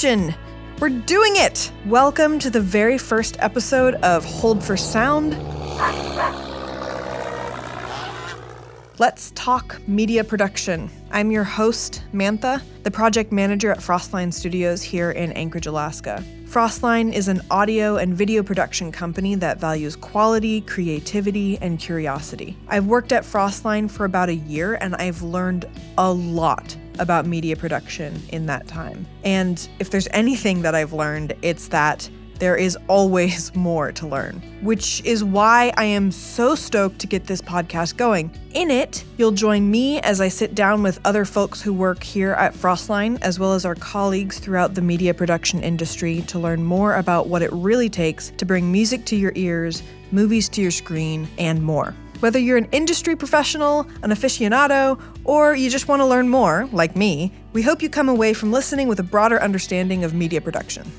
production. We're doing it! Welcome to the very first episode of Hold for Sound. Let's talk media production. I'm your host, Mantha, the project manager at Frostline Studios here in Anchorage, Alaska. Frostline is an audio and video production company that values quality, creativity, and curiosity. I've worked at Frostline for about a year, and I've learned a lot about media production in that time. And if there's anything that I've learned, it's that there is always more to learn, which is why I am so stoked to get this podcast going. In it, you'll join me as I sit down with other folks who work here at Frostline, as well as our colleagues throughout the media production industry, to learn more about what it really takes to bring music to your ears, movies to your screen, and more. Whether you're an industry professional, an aficionado, or you just want to learn more, like me, we hope you come away from listening with a broader understanding of media production.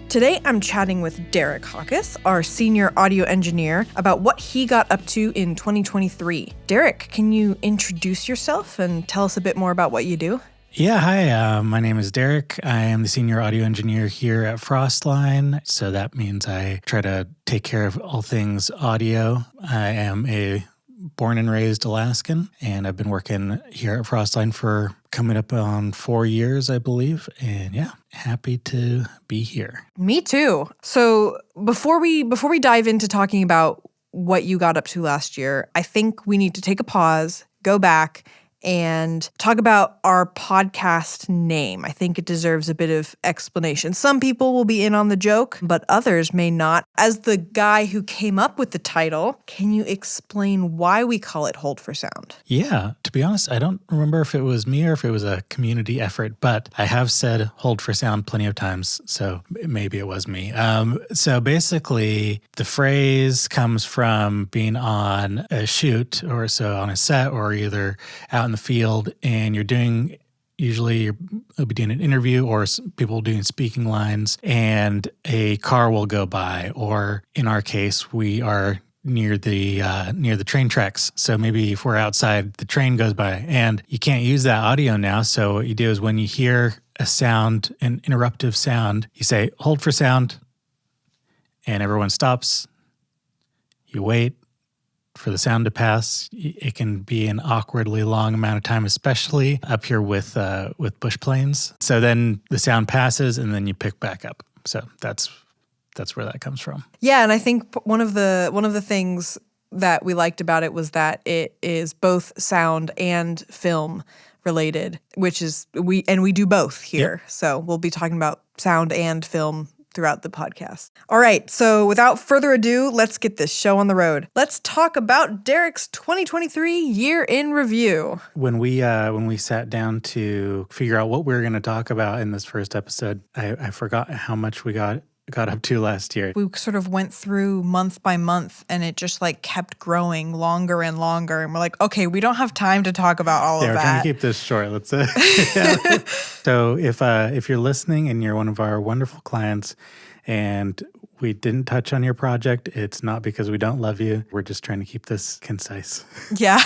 Today, I'm chatting with Derek Haukaas, our senior audio engineer, about what he got up to in 2023. Derek, can you introduce yourself and tell us a bit more about what you do? Yeah, hi, my name is Derek. I am the senior audio engineer here at Frostline. So that means I try to take care of all things audio. I am a born and raised Alaskan, and I've been working here at Frostline for coming up on 4 years, I believe. And yeah, happy to be here. Me too. So before we dive into talking about what you got up to last year, I think we need to take a pause, go back, and talk about our podcast name. I think it deserves a bit of explanation. Some people will be in on the joke, but others may not. As the guy who came up with the title, can you explain why we call it Hold for Sound? Yeah, to be honest, I don't remember if it was me or if it was a community effort, but I have said Hold for Sound plenty of times, so maybe it was me. So basically, the phrase comes from being on a shoot or so on a set or either out in the field, and you'll be doing an interview or people doing speaking lines, and a car will go by, or in our case, we are near the train tracks. So maybe if we're outside, the train goes by, and you can't use that audio now. So what you do is when you hear a sound, an interruptive sound, you say, "Hold for sound," and everyone stops. You wait for the sound to pass. It can be an awkwardly long amount of time, especially up here with bush planes. So then the sound passes, and then you pick back up. So that's where that comes from. Yeah, and I think one of the things that we liked about it was that it is both sound and film related, which is we do both here. Yep. So we'll be talking about sound and film throughout the podcast. All right, so without further ado, let's get this show on the road. Let's talk about Derek's 2023 year in review. When we sat down to figure out what we were going to talk about in this first episode, I forgot how much we got up to last year. We sort of went through month by month, and it just kept growing longer and longer. And we're like, okay, we don't have time to talk about all of that. Yeah, we're trying to keep this short. Let's yeah. So if you're listening and you're one of our wonderful clients and we didn't touch on your project, it's not because we don't love you. We're just trying to keep this concise. Yeah.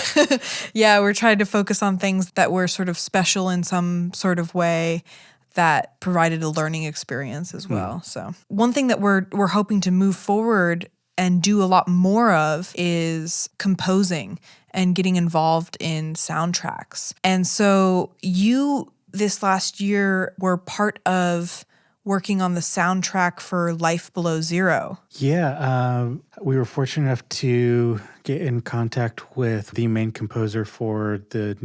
Yeah, we're trying to focus on things that were sort of special in some sort of way that provided a learning experience as well. So one thing that we're hoping to move forward and do a lot more of is composing and getting involved in soundtracks. And so you, this last year, were part of working on the soundtrack for Life Below Zero. Yeah, we were fortunate enough to get in contact with the main composer for the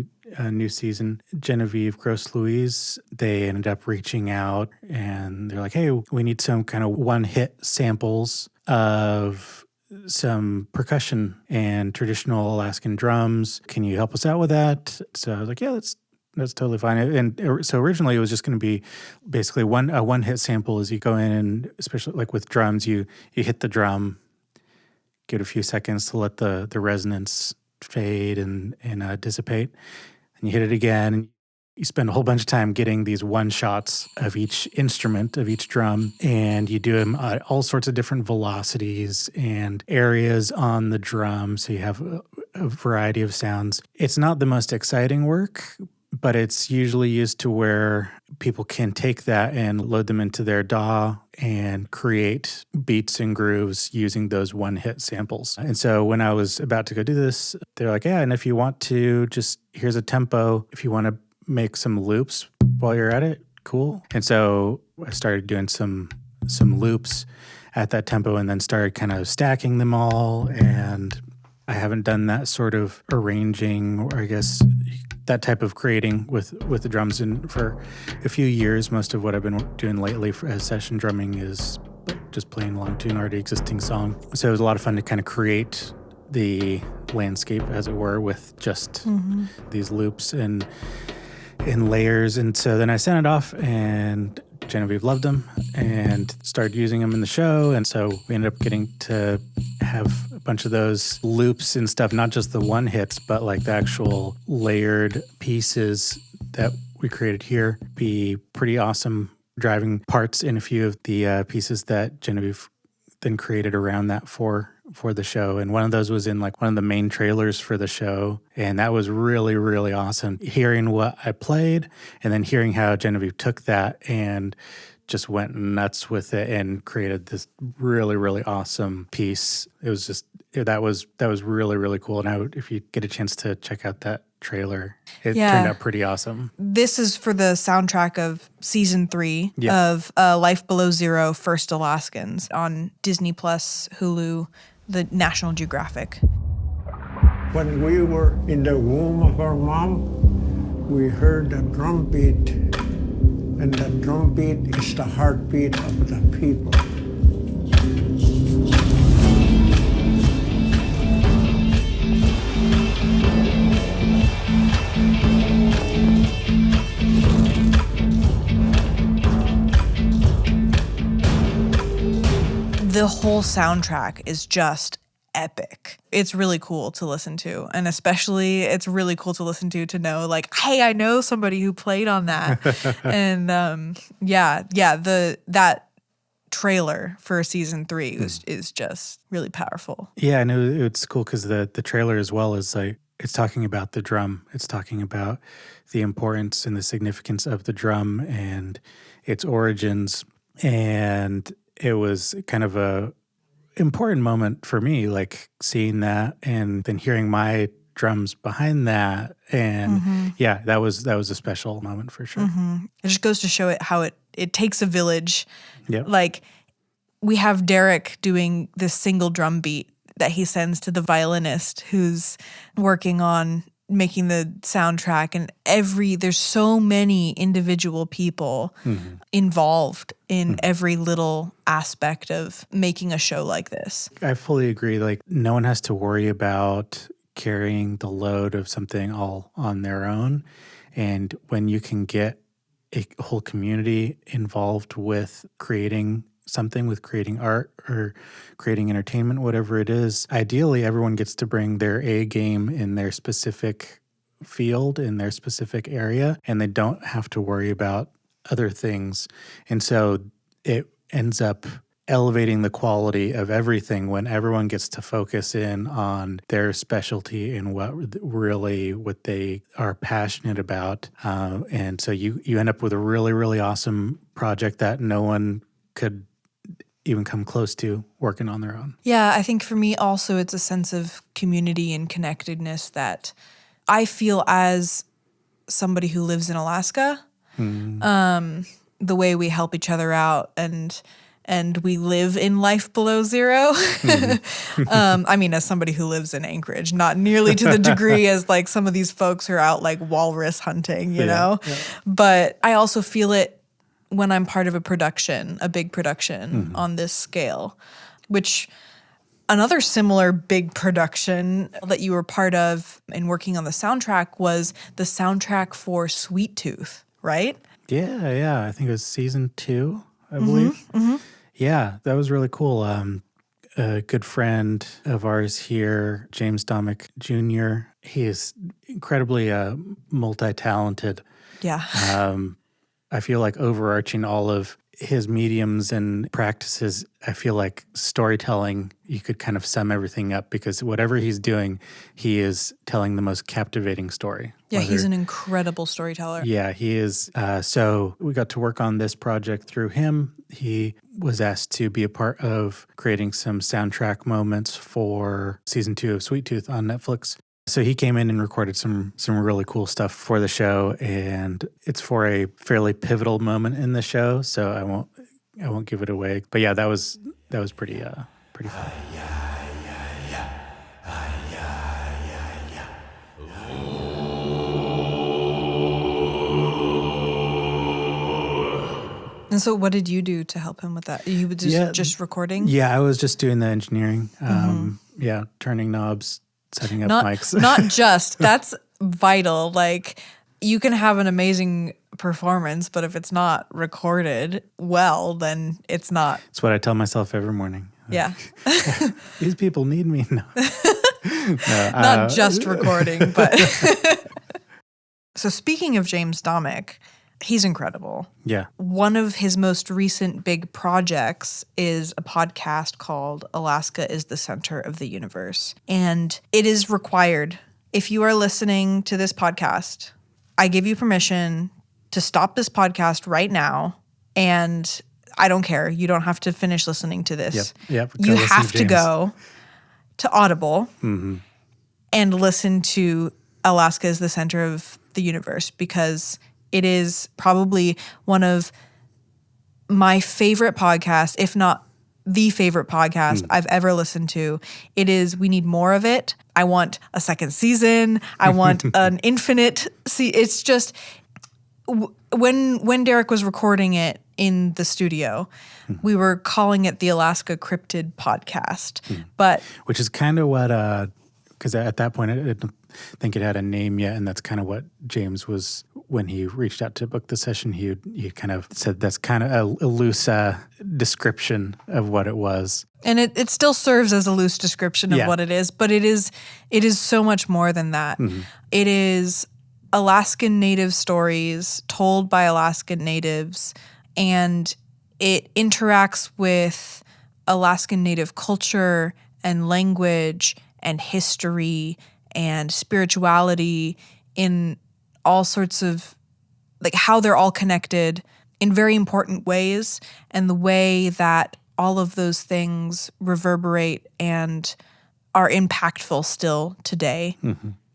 new season, Genevieve Gross-Louise. They ended up reaching out and they're like, hey, we need some kind of one-hit samples of some percussion and traditional Alaskan drums. Can you help us out with that? So I was like, yeah, that's totally fine. And so originally it was just going to be basically a one-hit sample as you go in, and especially like with drums, you hit the drum, give it a few seconds to let the resonance fade and dissipate. And you hit it again, and you spend a whole bunch of time getting these one-shots of each instrument, of each drum, and you do them at all sorts of different velocities and areas on the drum, so you have a variety of sounds. It's not the most exciting work, but it's usually used to where people can take that and load them into their DAW and create beats and grooves using those one-hit samples. And so when I was about to go do this, they're like, yeah, and if you want to just, here's a tempo. If you want to make some loops while you're at it, cool. And so I started doing some loops at that tempo and then started kind of stacking them all. And I haven't done that sort of arranging, or I guess that type of creating with the drums for a few years. Most of what I've been doing lately as session drumming is just playing along to an already existing song. So it was a lot of fun to kind of create the landscape, as it were, with just these loops and layers. And so then I sent it off, and Genevieve loved them and started using them in the show. And so we ended up getting to have a bunch of those loops and stuff, not just the one hits, but like the actual layered pieces that we created here be pretty awesome driving parts in a few of the pieces that Genevieve then created around that for the show. And one of those was in like one of the main trailers for the show. And that was really, really awesome. Hearing what I played and then hearing how Genevieve took that and just went nuts with it and created this really, really awesome piece. It was just, that was really, really cool. And if you get a chance to check out that trailer, it turned out pretty awesome. This is for the soundtrack of season 3 of Life Below Zero, First Alaskans on Disney Plus, Hulu, the National Geographic. When we were in the womb of our mom, we heard a drum beat, and the drum beat is the heartbeat of the people. The whole soundtrack is just epic. It's really cool to listen to. And especially it's really cool to listen to know like, hey, I know somebody who played on that. And that trailer for season 3 is just really powerful. Yeah, and it's cool because the trailer as well is like, it's talking about the drum. It's talking about the importance and the significance of the drum and its origins. And it was kind of a important moment for me, like seeing that and then hearing my drums behind that. And that was a special moment for sure. It just goes to show it how it takes a village. Yep. Like we have Derek doing this single drum beat that he sends to the violinist who's working on making the soundtrack, and there's so many individual people involved in every little aspect of making a show like this. I fully agree. Like no one has to worry about carrying the load of something all on their own. And when you can get a whole community involved with creating something, with creating art or creating entertainment, whatever it is, ideally everyone gets to bring their A game in their specific field, in their specific area, and they don't have to worry about other things. And so it ends up elevating the quality of everything when everyone gets to focus in on their specialty and what they are passionate about. And so you end up with a really, really awesome project that no one could even come close to working on their own. Yeah, I think for me also it's a sense of community and connectedness that I feel as somebody who lives in Alaska. The way we help each other out and we live in life below zero. I mean, as somebody who lives in Anchorage, not nearly to the degree as like some of these folks who are out like walrus hunting, you know? Yeah. But I also feel it when I'm part of a big production on this scale, which another similar big production that you were part of in working on the soundtrack was the soundtrack for Sweet Tooth, right? Yeah. I think it was season 2, I believe. Yeah, that was really cool. A good friend of ours here, James Domick Jr., he is incredibly multi-talented. Yeah. I feel like overarching all of his mediums and practices, I feel like storytelling, you could kind of sum everything up because whatever he's doing, he is telling the most captivating story. Yeah, he's an incredible storyteller. Yeah, he is. So we got to work on this project through him. He was asked to be a part of creating some soundtrack moments for season 2 of Sweet Tooth on Netflix. So he came in and recorded some really cool stuff for the show, and it's for a fairly pivotal moment in the show. So I won't give it away. But yeah, that was pretty fun. And so what did you do to help him with that? You were just recording? Yeah, I was just doing the engineering. Yeah, turning knobs, setting up mics. Not just. That's vital. Like, you can have an amazing performance, but if it's not recorded well, then it's not. It's what I tell myself every morning. Yeah. These people need me. No. Not just recording, but. So speaking of James Domick, he's incredible. Yeah. One of his most recent big projects is a podcast called Alaska is the Center of the Universe. And it is required. If you are listening to this podcast, I give you permission to stop this podcast right now. And I don't care. You don't have to finish listening to this. Yep. You have to go to Audible and listen to Alaska is the Center of the Universe, because it is probably one of my favorite podcasts, if not the favorite podcast I've ever listened to. It is, we need more of it. I want a second season. I want an infinite. It's just, when Derek was recording it in the studio, we were calling it the Alaska Cryptid Podcast. But which is kind of what, because at that point, I didn't think it had a name yet, and that's kind of what James was, when he reached out to book the session, he kind of said that's kind of a loose description of what it was. And it still serves as a loose description of what it is, but it is so much more than that. It is Alaskan Native stories told by Alaskan Natives, and it interacts with Alaskan Native culture and language and history and spirituality in all sorts of, like, how they're all connected in very important ways, and the way that all of those things reverberate and are impactful still today.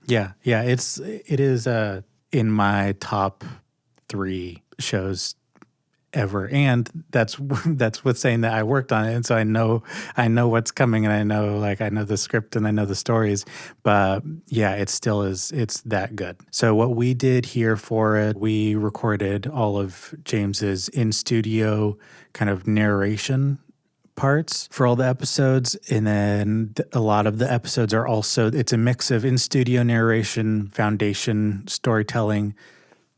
Yeah. It is in my top 3 shows ever, and that's with saying that I worked on it, and so I know what's coming, and I know the script and I know the stories, but yeah, it still is, it's that good. So what we did here for it, we recorded all of James's in-studio kind of narration parts for all the episodes, and then a lot of the episodes are also, it's a mix of in-studio narration, foundation storytelling,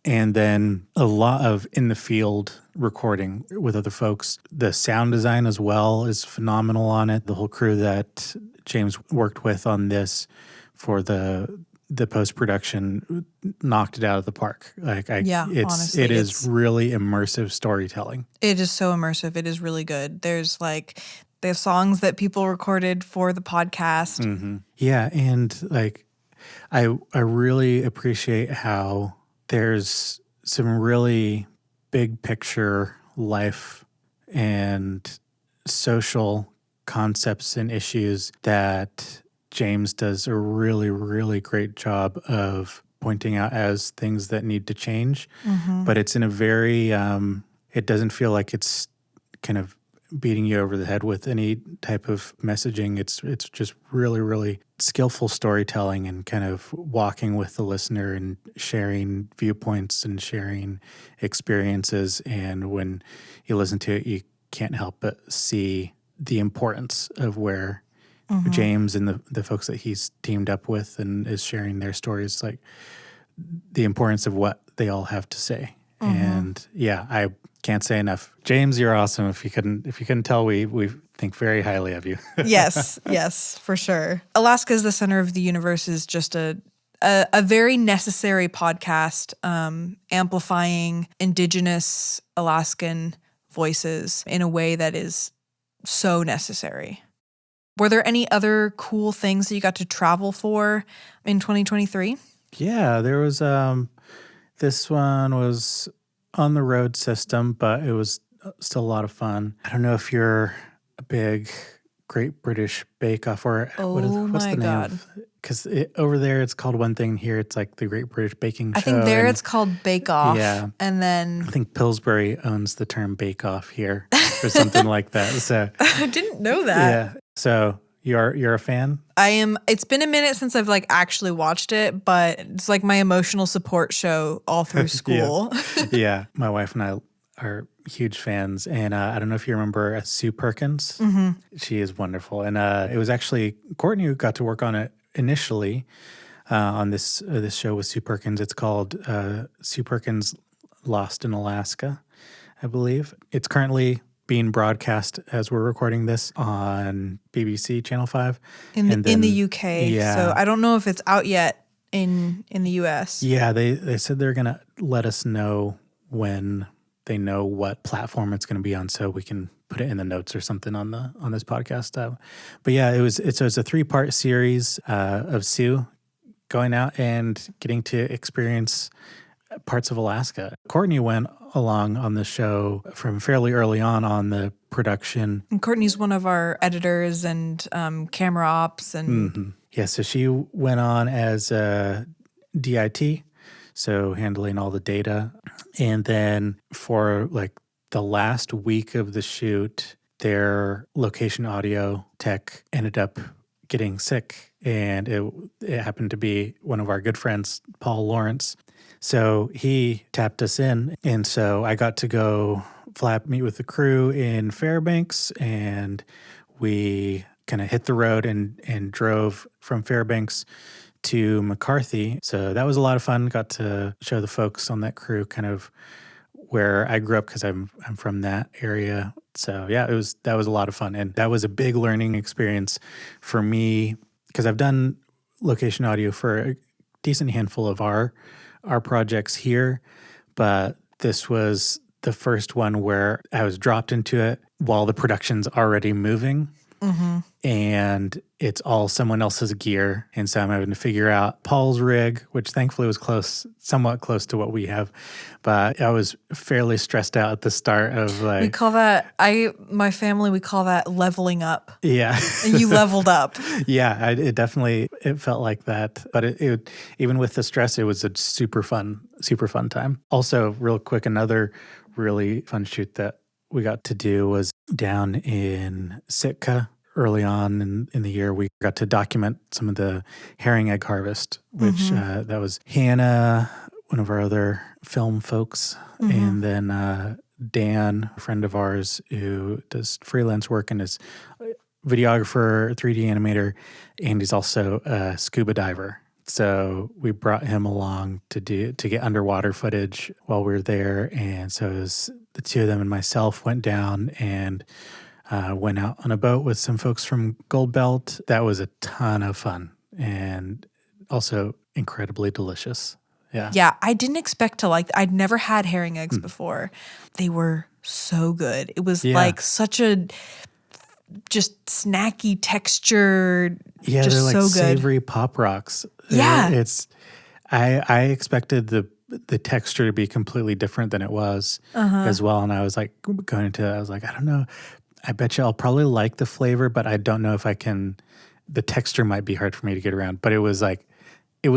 and then a lot of in-the-field recording with other folks. The sound design as well is phenomenal on it. The whole crew that James worked with on this for the post-production knocked it out of the park. Honestly, it is really immersive storytelling. It is so immersive. It is really good. There's songs that people recorded for the podcast. Yeah, and I really appreciate how there's some really big picture life and social concepts and issues that James does a really, really great job of pointing out as things that need to change. But it's in a very, it doesn't feel like it's kind of beating you over the head with any type of messaging. It's just really, really skillful storytelling and kind of walking with the listener and sharing viewpoints and sharing experiences. And when you listen to it, you can't help but see the importance of where James and the folks that he's teamed up with and is sharing their stories, like the importance of what they all have to say. And yeah, I can't say enough. James, you're awesome. If you couldn't tell, we think very highly of you. Yes, for sure. Alaska is the Center of the Universe is just a very necessary podcast, amplifying Indigenous Alaskan voices in a way that is so necessary. Were there any other cool things that you got to travel for in 2023? Yeah, there was this one was on the road system, but it was still a lot of fun. I don't know if you're a big Great British Bake Off or what's the name God. because over there it's called one thing, here it's like the Great British Baking Show. I think there it's called Bake Off. Yeah. And then I think Pillsbury owns the term Bake Off here or something like that. So I didn't know that. yeah. So you're a fan? I am. It's been a minute since I've like actually watched it, but it's like my emotional support show all through school. Yeah. My wife and I are huge fans. And I don't know if you remember Sue Perkins. Mm-hmm. She is wonderful. And it was actually Courtney who got to work on it initially on this show with Sue Perkins. It's called Sue Perkins Lost in Alaska, I believe. It's currently being broadcast as we're recording this on BBC Channel 5. In the UK. Yeah. So I don't know if it's out yet in the US. Yeah, they said they're going to let us know when they know what platform it's going to be on, so we can put it in the notes or something on this podcast. But yeah, it's a 3-part series of Sue going out and getting to experience parts of Alaska. Courtney went along on the show from fairly early on the production. And Courtney's one of our editors and camera ops. And Mm-hmm. Yeah, so she went on as a DIT, so handling all the data. And then for like the last week of the shoot, their location audio tech ended up getting sick. And it happened to be one of our good friends, Paul Lawrence. So he tapped us in. And so I got to go meet with the crew in Fairbanks, and we kind of hit the road and drove from Fairbanks to McCarthy. So that was a lot of fun. Got to show the folks on that crew kind of where I grew up because I'm from that area. So yeah, that was a lot of fun. And that was a big learning experience for me because I've done location audio for a decent handful of our projects here, but this was the first one where I was dropped into it while the production's already moving. Mm-hmm. And it's all someone else's gear. And so I'm having to figure out Paul's rig, which thankfully was somewhat close to what we have. But I was fairly stressed out at the start of like... we call that leveling up. Yeah. And you leveled up. Yeah, it felt like that. But it even with the stress, it was a super fun time. Also, real quick, another really fun shoot that we got to do was down in Sitka. Early on in the year, we got to document some of the herring egg harvest, which that was Hannah, one of our other film folks, and then Dan, a friend of ours who does freelance work and is a videographer, 3D animator, and he's also a scuba diver. So we brought him along to get underwater footage while we were there, and so it was the two of them and myself went down and went out on a boat with some folks from Gold Belt. That was a ton of fun and also incredibly delicious. Yeah. Yeah, I didn't expect to I'd never had herring eggs before. They were so good. It was like such a just snacky texture. Yeah, just they're like so good. Savory Pop Rocks. Yeah. I expected the texture to be completely different than it was as well. And I was like going into it, I was like, I don't know. I bet you I'll probably like the flavor, but I don't know if I can. The texture might be hard for me to get around, but it was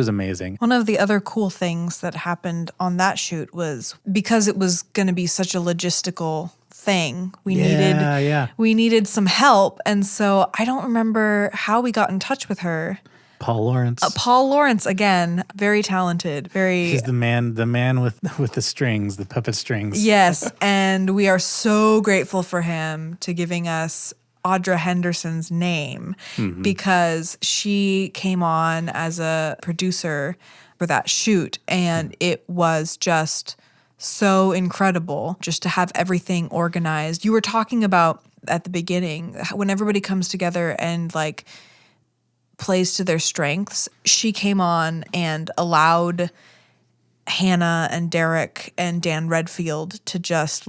amazing. One of the other cool things that happened on that shoot was because it was going to be such a logistical thing, we needed some help. And so I don't remember how we got in touch with her. Paul Lawrence. Paul Lawrence, again, very talented, He's the man with the strings, the puppet strings. Yes, and we are so grateful for him to giving us Audra Henderson's name because she came on as a producer for that shoot, and it was just so incredible just to have everything organized. You were talking about at the beginning when everybody comes together and plays to their strengths. She came on and allowed Hannah and Derek and Dan Redfield to just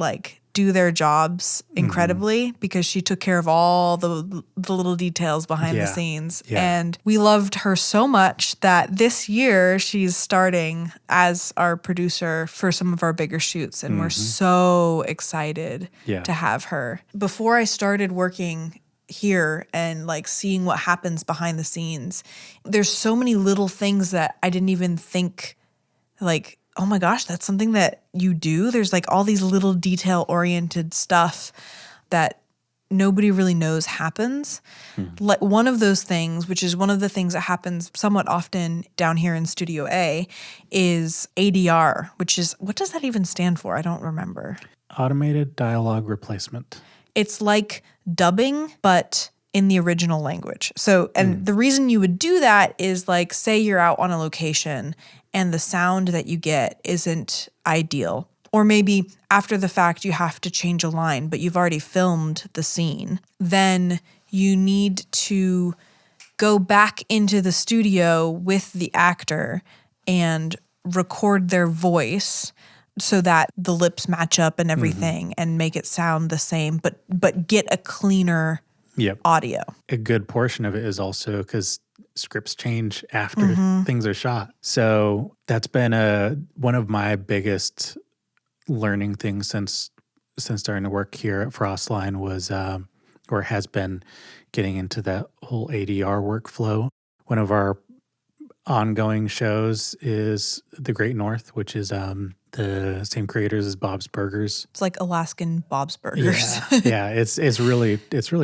do their jobs incredibly because she took care of all the little details behind the scenes. Yeah. And we loved her so much that this year she's starting as our producer for some of our bigger shoots. And we're so excited to have her. Before I started working here and like seeing what happens behind the scenes, there's so many little things that I didn't even think like, oh my gosh, that's something that you do. There's like all these little detail oriented stuff that nobody really knows happens. Like one of those things, which is one of the things that happens somewhat often down here in Studio A, is ADR, which is, what does that even stand for? I don't remember. Automated dialogue replacement. It's like dubbing, but in the original language. So, and the reason you would do that is like, say you're out on a location and the sound that you get isn't ideal. Or maybe after the fact you have to change a line, but you've already filmed the scene. Then you need to go back into the studio with the actor and record their voice so that the lips match up and everything and make it sound the same, but get a cleaner audio. A good portion of it is also because scripts change after things are shot. So that's been one of my biggest learning things since starting to work here at Frostline was, or has been, getting into that whole ADR workflow. One of our ongoing shows is The Great North, which is the same creators as Bob's Burgers. It's like Alaskan Bob's Burgers. Yeah, it's really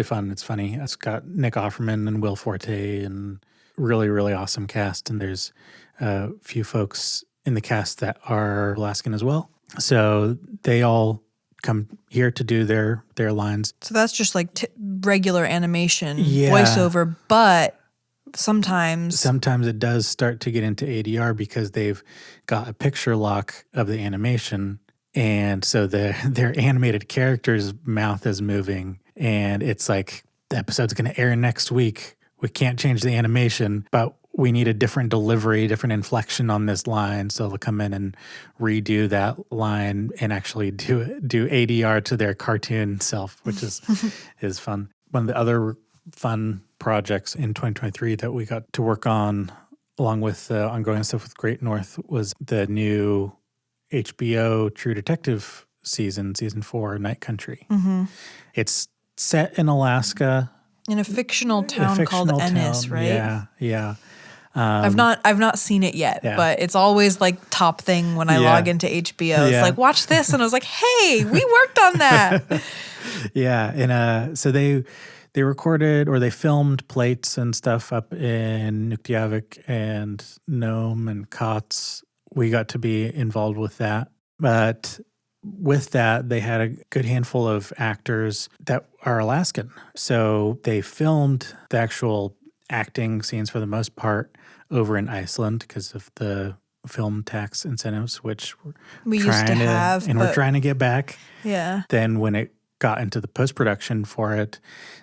fun. It's funny. It's got Nick Offerman and Will Forte and really, really awesome cast. And there's a few folks in the cast that are Alaskan as well. So they all come here to do their lines. So that's just like regular animation, voiceover, but sometimes it does start to get into ADR because they've got a picture lock of the animation, and so their animated character's mouth is moving, and it's like the episode's going to air next week. We can't change the animation, but we need a different delivery, different inflection on this line. So they'll come in and redo that line and actually do ADR to their cartoon self, which is fun. One of the other fun projects in 2023 that we got to work on, along with the ongoing stuff with Great North, was the new HBO True Detective season 4, Night Country. It's set in Alaska. In a fictional town called Ennis, right? Yeah. I've not seen it yet, but it's always like top thing when I log into HBO. It's like, watch this. And I was like, hey, we worked on that. And so they recorded, or they filmed plates and stuff up in Nukjavik and Nome and Kotz. We got to be involved with that. But with that, they had a good handful of actors that are Alaskan. So they filmed the actual acting scenes for the most part over in Iceland because of the film tax incentives, which we used to have, and we're trying to get back. Yeah. Then when it got into the post-production for it,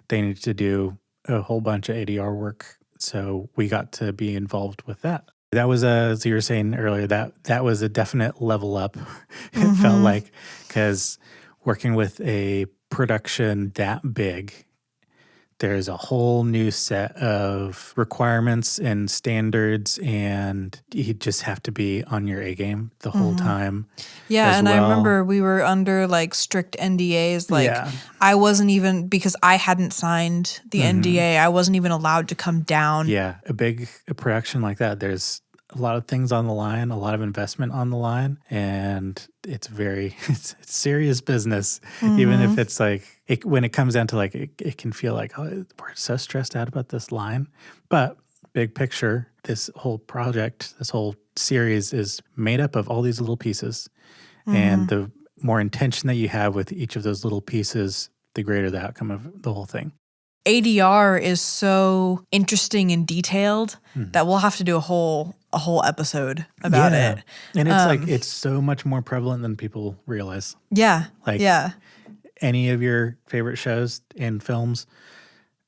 they needed to do a whole bunch of ADR work. So we got to be involved with that. That was, as you were saying earlier, that was a definite level up. It felt like, because working with a production that big, there's a whole new set of requirements and standards, and you just have to be on your A game the whole time. Yeah, and I remember we were under like strict NDAs. Like I wasn't even, because I hadn't signed the NDA, I wasn't even allowed to come down. Yeah, a production like that, there's a lot of things on the line, a lot of investment on the line, and it's serious business. Even if it's like, when it comes down to like, it can feel like, oh, we're so stressed out about this line. But big picture, this whole project, this whole series is made up of all these little pieces. And the more intention that you have with each of those little pieces, the greater the outcome of the whole thing. ADR is so interesting and detailed that we'll have to do a whole episode about it. And it's it's so much more prevalent than people realize. Yeah. Any of your favorite shows and films,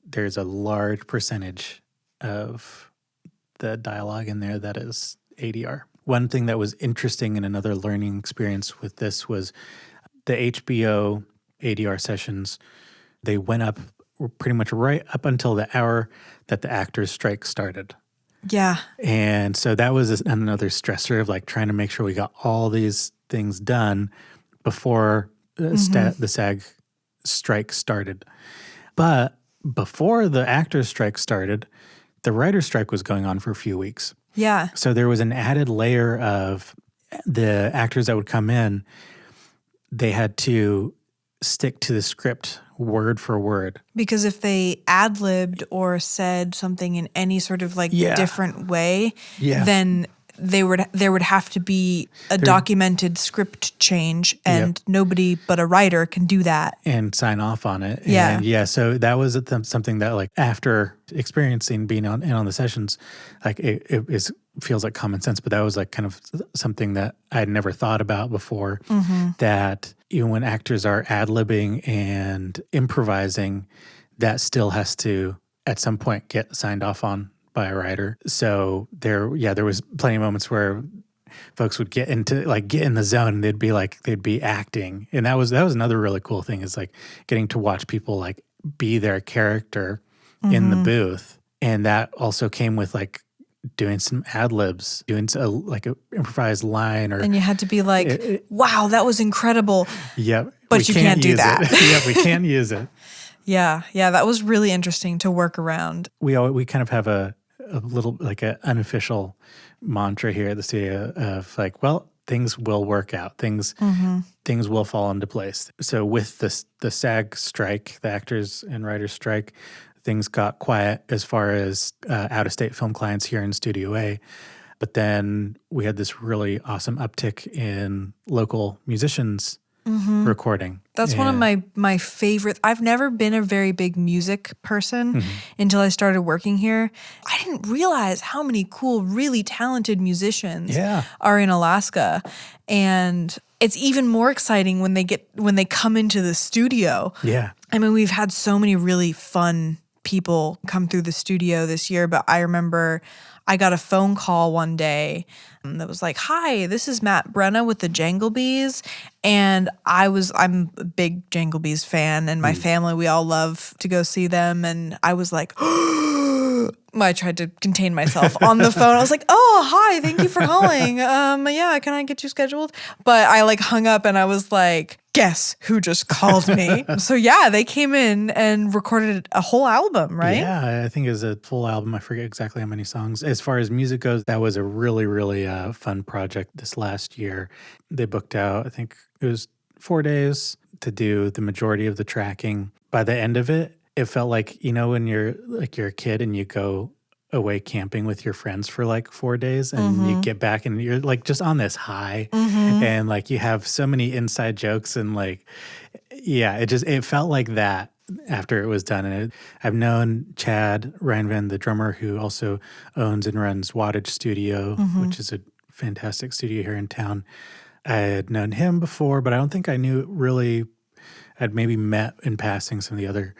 there's a large percentage of the dialogue in there that is ADR. One thing that was interesting and another learning experience with this was the HBO ADR sessions, they went up pretty much right up until the hour that the actors' strike started. Yeah. And so that was another stressor of like trying to make sure we got all these things done before the SAG strike started. But before the actors' strike started, the writer's strike was going on for a few weeks. Yeah. So there was an added layer of the actors that would come in, they had to stick to the script word for word. Because if they ad-libbed or said something in any sort of like different way, then there would have to be a documented script change, and nobody but a writer can do that and sign off on it. Yeah. And so that was something that like after experiencing being on the sessions, like it feels like common sense, but that was like kind of something that I'd never thought about before, that even when actors are ad-libbing and improvising, that still has to at some point get signed off on by a writer. So there was plenty of moments where folks would get in the zone and they'd be acting. And that was another really cool thing, is like getting to watch people like be their character in the booth. And that also came with like doing some ad libs, doing like an improvised line, and you had to be like, wow, that was incredible. Yep. But you can't do that. Yeah, we can't use it. Yeah, that was really interesting to work around. We kind of have a little like an unofficial mantra here at the studio of like, well, things will work out. Things will fall into place. So with the SAG strike, the actors and writers strike, things got quiet as far as out-of-state film clients here in Studio A. But then we had this really awesome uptick in local musicians recording. That's one of my favorite. I've never been a very big music person until I started working here. I didn't realize how many cool, really talented musicians are in Alaska. And it's even more exciting when they come into the studio. Yeah. I mean, we've had so many really fun people come through the studio this year, but I remember I got a phone call one day that was like, "Hi, this is Matt Brenna with the Jangle Bees." And I'm a big Jangle Bees fan, and my family, we all love to go see them. And I was like, I tried to contain myself on the phone. I was like, "Oh, hi, thank you for calling. Yeah, can I get you scheduled?" But I like hung up and I was like, guess who just called me? So yeah, they came in and recorded a whole album, right? Yeah, I think it was a full album. I forget exactly how many songs. As far as music goes, that was a really, really fun project this last year. They booked out, I think it was 4 days to do the majority of the tracking. By the end of it, it felt like, when you're a kid and you go away camping with your friends for like 4 days and you get back and you're like just on this high and like you have so many inside jokes and like, it felt like that after it was done. And I've known Chad Reinvan, the drummer, who also owns and runs Wattage Studio, which is a fantastic studio here in town. I had known him before, but I don't think I knew really. I'd maybe met in passing some of the other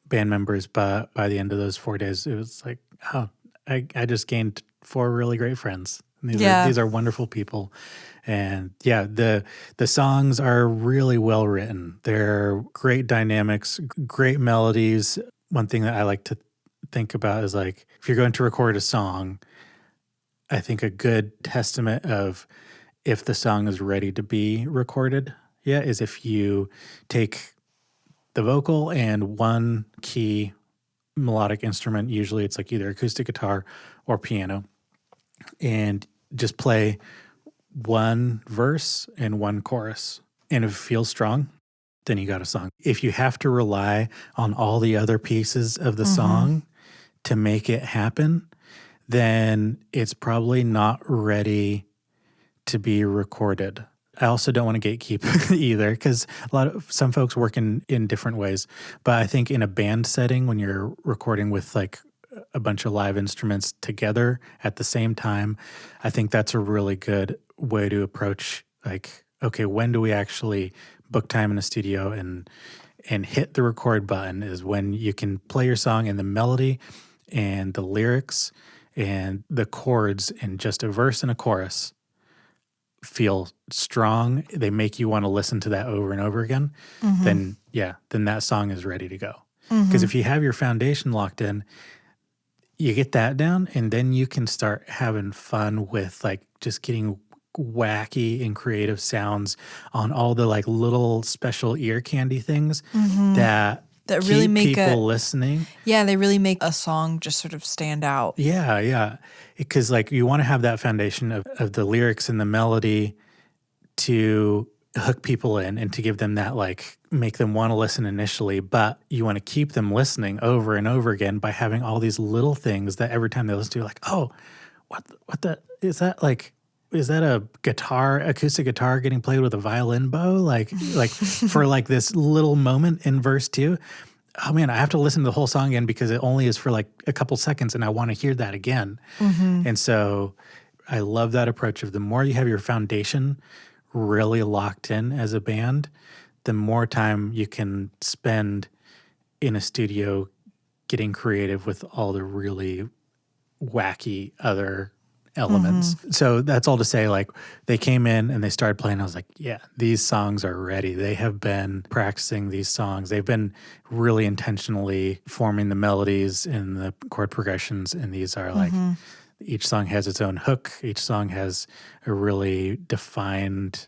band members, but by the end of those 4 days, it was like, oh, I just gained 4 really great friends. These are wonderful people. And the songs are really well written. They're great dynamics, great melodies. One thing that I like to think about is like, if you're going to record a song, I think a good testament of if the song is ready to be recorded, is if you take the vocal and one key melodic instrument, usually it's like either acoustic guitar or piano, and just play one verse and one chorus. And if it feels strong, then you got a song. If you have to rely on all the other pieces of the song to make it happen, then it's probably not ready to be recorded. I also don't want to gatekeep either, because some folks work in different ways. But I think in a band setting, when you're recording with like a bunch of live instruments together at the same time, I think that's a really good way to approach like, okay, when do we actually book time in a studio and hit the record button is when you can play your song and the melody and the lyrics and the chords in just a verse and a chorus feel strong, they make you want to listen to that over and over again, then that song is ready to go. Because if you have your foundation locked in, you get that down, and then you can start having fun with like just getting wacky and creative sounds on all the like little special ear candy things that really keep make people listening. Yeah, they really make a song just sort of stand out. Yeah. Because like you want to have that foundation of the lyrics and the melody to hook people in and to give them that, like, make them want to listen initially, but you want to keep them listening over and over again by having all these little things that every time they listen to, like, oh, what is that? Like, is that a acoustic guitar getting played with a violin bow? Like for like this little moment in verse 2, oh man, I have to listen to the whole song again because it only is for like a couple seconds and I want to hear that again. And so I love that approach of the more you have your foundation really locked in as a band, the more time you can spend in a studio getting creative with all the really wacky other elements. So that's all to say, like, they came in and they started playing. I was like, yeah, these songs are ready. They have been practicing these songs. They've been really intentionally forming the melodies and the chord progressions. And these are like, each song has its own hook. Each song has a really defined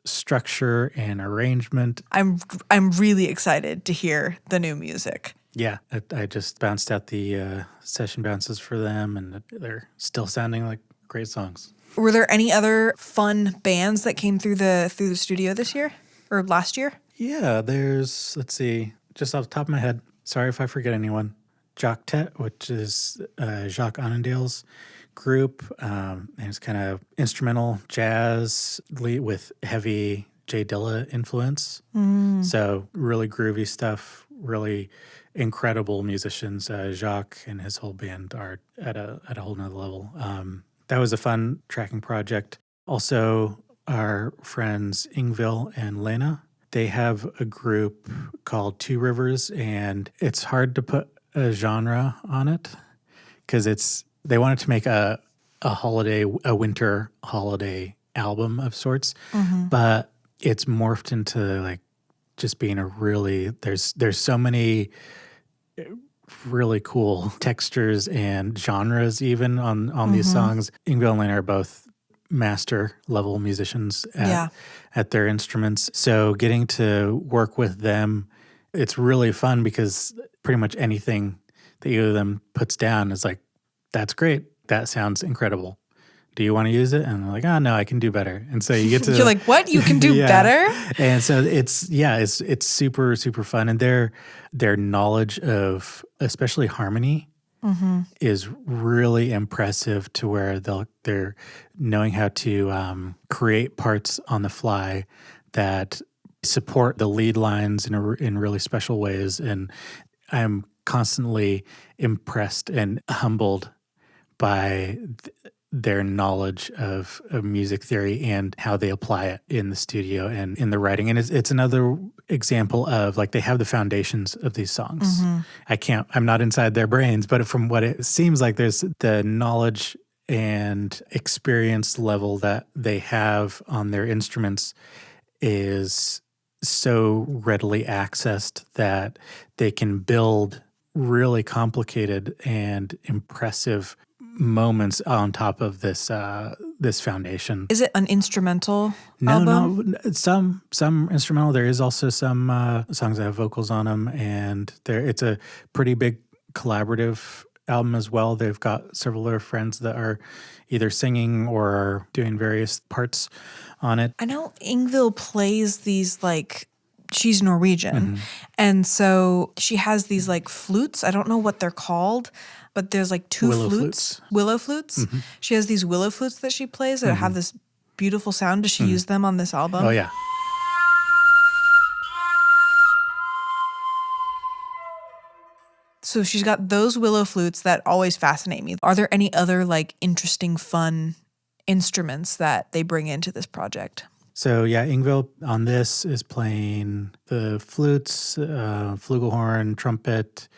structure and arrangement. I'm really excited to hear the new music. Yeah, I just bounced out the session bounces for them, and they're still sounding like great songs. Were there any other fun bands that came through the studio this year or last year? Yeah, there's, let's see, just off the top of my head, sorry if I forget anyone, Joctet, which is Jacques Annandale's group, and it's kind of instrumental jazz with heavy Jay Dilla influence. So really groovy stuff, really incredible musicians. Jacques and his whole band are at a whole nother level. That was a fun tracking project. Also, our friends Ingvill and Lena, they have a group called Two Rivers, and it's hard to put a genre on it because they wanted to make a winter holiday album of sorts, but it's morphed into like just being a really, there's so many really cool textures and genres even on these songs. Ingvill and Lena are both master level musicians at their instruments. So getting to work with them, it's really fun because pretty much anything that either of them puts down is like, that's great. That sounds incredible. Do you want to use it? And they're like, oh, no, I can do better. And so you get to... You're like, what? You can do better? And so it's super, super fun. And their knowledge of especially harmony is really impressive to where they're knowing how to create parts on the fly that support the lead lines in really special ways. And I'm constantly impressed and humbled by their knowledge of music theory and how they apply it in the studio and in the writing. And it's another example of like they have the foundations of these songs. I'm not inside their brains, but from what it seems like, there's the knowledge and experience level that they have on their instruments is so readily accessed that they can build really complicated and impressive moments on top of this foundation. Is it an instrumental No, album? some instrumental. There is also some songs that have vocals on them, and it's a pretty big collaborative album as well. They've got several of their friends that are either singing or doing various parts on it. I know Ingvill plays these like, she's Norwegian, and so she has these like flutes. I don't know what they're called, but there's like two willow flutes. She has these willow flutes that she plays that have this beautiful sound. Does she use them on this album? Oh, yeah. So she's got those willow flutes that always fascinate me. Are there any other like interesting, fun instruments that they bring into this project? So yeah, Ingvill on this is playing the flutes, flugelhorn, trumpet,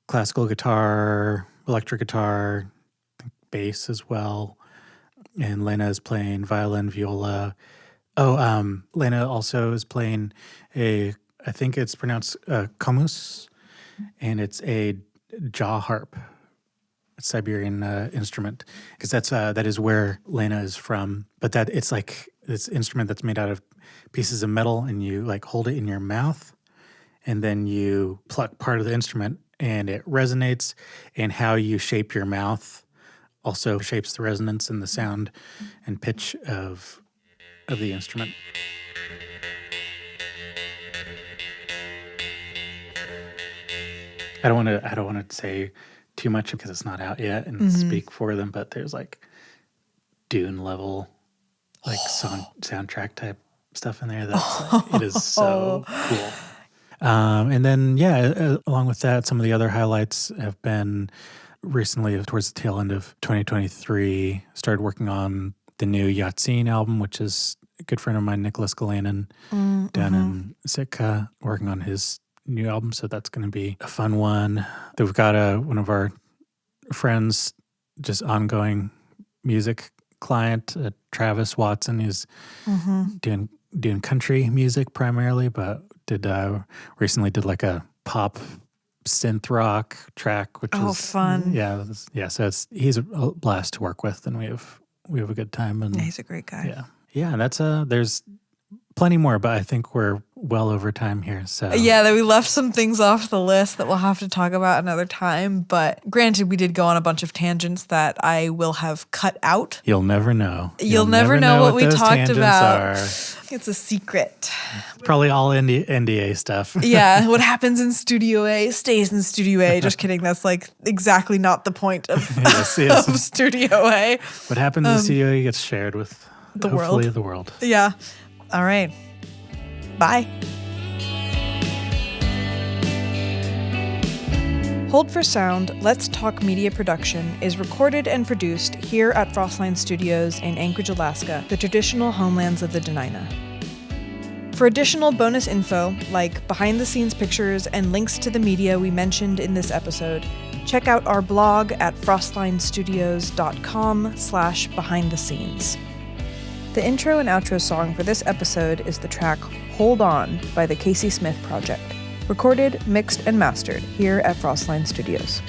classical guitar, electric guitar, bass as well. and Lena is playing violin, viola. Lena also is playing I think it's pronounced komus, and it's a jaw harp, a Siberian instrument, because that is where Lena is from. But that it's like this instrument that's made out of pieces of metal, and you like hold it in your mouth, and then you pluck part of the instrument, and it resonates, and how you shape your mouth also shapes the resonance and the sound and pitch of the instrument. I don't want to say too much because it's not out yet and speak for them, but there's like Dune level, like soundtrack type stuff in there. That's it is so cool. And then, along with that, some of the other highlights have been recently, towards the tail end of 2023, started working on the new Yatseen album, which is a good friend of mine, Nicholas Galanin, down in Sitka, working on his new album. So that's going to be a fun one. We've got one of our friends, just ongoing music client, Travis Watson, who's doing country music primarily, but recently did like a pop synth rock track, which is fun. Yeah. So he's a blast to work with, and we have a good time. And he's a great guy. Yeah. And that's there's plenty more, but I think we're well over time here. So that we left some things off the list that we'll have to talk about another time. But granted, we did go on a bunch of tangents that I will have cut out. You'll never know. You'll never know what we talked about. Are. It's a secret. Probably all NDA stuff. Yeah, what happens in Studio A stays in Studio A. Just kidding. That's like exactly not the point of, yes. of Studio A. What happens in Studio A gets shared with the world. Yeah. All right. Bye. Hold for Sound, Let's Talk Media Production is recorded and produced here at Frostline Studios in Anchorage, Alaska, the traditional homelands of the Dena'ina. For additional bonus info, like behind-the-scenes pictures and links to the media we mentioned in this episode, check out our blog at frostlinestudios.com/behindthescenes. The intro and outro song for this episode is the track Hold On by the Casey Smith Project, recorded, mixed, and mastered here at Frostline Studios.